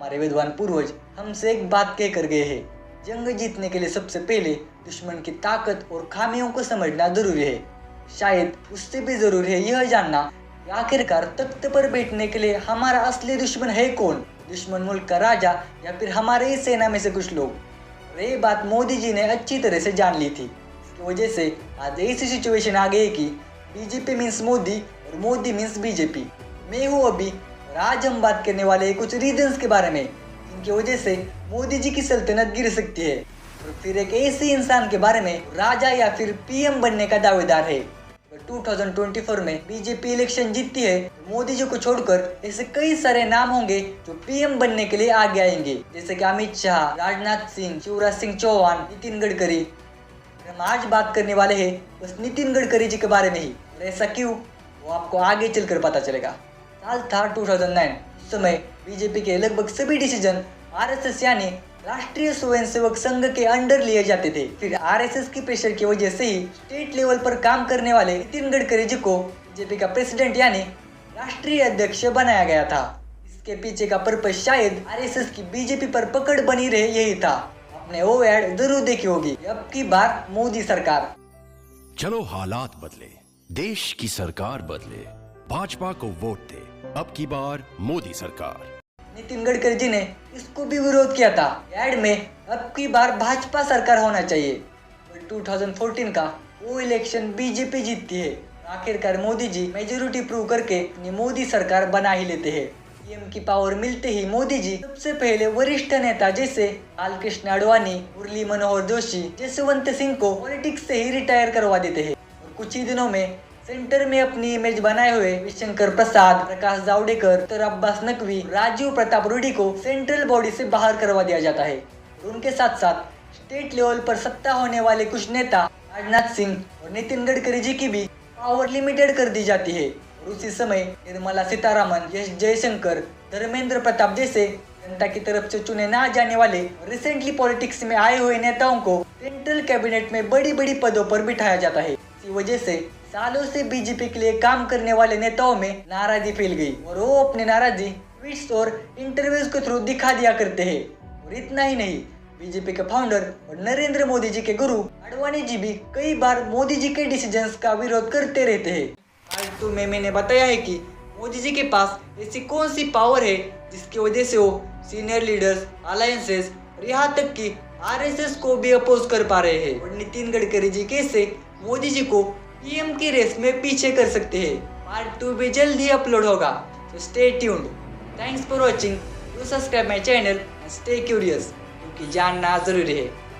हमारे विद्वान पूर्वज हमसे एक बात कह कर गए हैं, जंग जीतने के लिए सबसे पहले दुश्मन की ताकत और खामियों को समझना जरूरी है। शायद उससे भी जरूरी है यह जानना कि आखिरकार तख्त पर बैठने के लिए हमारा असली दुश्मन है कौन, दुश्मन मुल्क का राजा या फिर हमारे ही सेना में से कुछ लोग। और ये बात मोदी जी ने अच्छी तरह से जान ली थी। इसकी वजह से आज ऐसी सिचुएशन आ गई कि बीजेपी मीन्स मोदी और मोदी मीन्स बीजेपी। मैं हूँ अभी और आज हम बात करने वाले हैं कुछ रीजंस के बारे में जिनकी वजह से मोदी जी की सल्तनत गिर सकती है, और फिर एक ऐसे इंसान के बारे में राजा या फिर पीएम बनने का दावेदार है। 2024 में बीजेपी इलेक्शन जीतती है तो मोदी जी को छोड़कर ऐसे कई सारे नाम होंगे जो पीएम बनने के लिए आगे आएंगे, जैसे कि अमित शाह, राजनाथ सिंह, शिवराज सिंह चौहान, नितिन गडकरी। हम आज बात करने वाले हैं बस नितिन गडकरी जी के बारे में ही, और ऐसा क्यों वो आपको आगे चलकर पता चलेगा। साल था 2009। उस समय बीजेपी के लगभग सभी डिसीजन आरएसएस यानी राष्ट्रीय स्वयंसेवक संघ के अंडर लिए जाते थे। फिर आरएसएस की प्रेशर की वजह से ही स्टेट लेवल पर काम करने वाले नितिन गडकरी जी को बीजेपी का प्रेसिडेंट यानी राष्ट्रीय अध्यक्ष बनाया गया था। इसके पीछे का पर्पस शायद आरएसएस की बीजेपी पर पकड़ बनी रहे यही था। आपने वो ऐड जरूर देखी होगी, अब की बार मोदी सरकार। चलो हालात बदले, देश की सरकार बदले, भाजपा को वोट दे, अब की बार मोदी सरकार। नितिन गडकरी जी ने इसको भी विरोध किया था ऐड में, अब की बार भाजपा सरकार होना चाहिए। 2014 का वो इलेक्शन बीजेपी जीतती है। आखिरकार मोदी जी मेजोरिटी प्रूव करके अपनी मोदी सरकार बना ही लेते हैं। पीएम की पावर मिलते ही मोदी जी सबसे पहले वरिष्ठ नेता जैसे लालकृष्ण आडवाणी, मुरली मनोहर जोशी, जसवंत सिंह को पॉलिटिक्स से ही रिटायर करवा देते हैं, और कुछ ही दिनों में सेंटर में अपनी इमेज बनाए हुए रविशंकर प्रसाद, प्रकाश जावड़ेकर, डॉक्टर अब्बास नकवी, राजीव प्रताप रूडी को सेंट्रल बॉडी से बाहर करवा दिया जाता है। और उनके साथ साथ स्टेट लेवल पर सत्ता होने वाले कुछ नेता राजनाथ सिंह और नितिन गडकरी जी की भी पावर लिमिटेड कर दी जाती है। और उसी समय निर्मला सीतारामन, एस जयशंकर, धर्मेंद्र प्रताप जैसे जनता की तरफ से चुने ना जाने वाले रिसेंटली पॉलिटिक्स में आए हुए नेताओं को सेंट्रल कैबिनेट में बड़ी बड़ी पदों पर बिठाया जाता है। इसी वजह से सालों से बीजेपी के लिए काम करने वाले नेताओं में नाराजगी फैल गई, और वो अपनी नाराजगी ट्वीट्स और इंटरव्यूज के थ्रू दिखा दिया करते हैं। और इतना ही नहीं, बीजेपी के फाउंडर और नरेंद्र मोदी जी के गुरु आडवाणी जी भी कई बार मोदी जी के डिसीजंस का विरोध करते रहते हैं। फालतू में मैंने बताया है कि मोदी जी के पास ऐसी कौन सी पावर है जिसकी वजह से वो सीनियर लीडर्स, अलायंसेस और यहाँ तक कि आरएसएस को भी अपोज कर पा रहे हैं। और नितिन गडकरी जी कैसे मोदी जी को पीएम की रेस में पीछे कर सकते हैं। पार्ट 2 भी जल्द ही अपलोड होगा, so stay tuned. Thanks for watching. Do subscribe my channel and stay curious, क्योंकि जानना जरूरी है।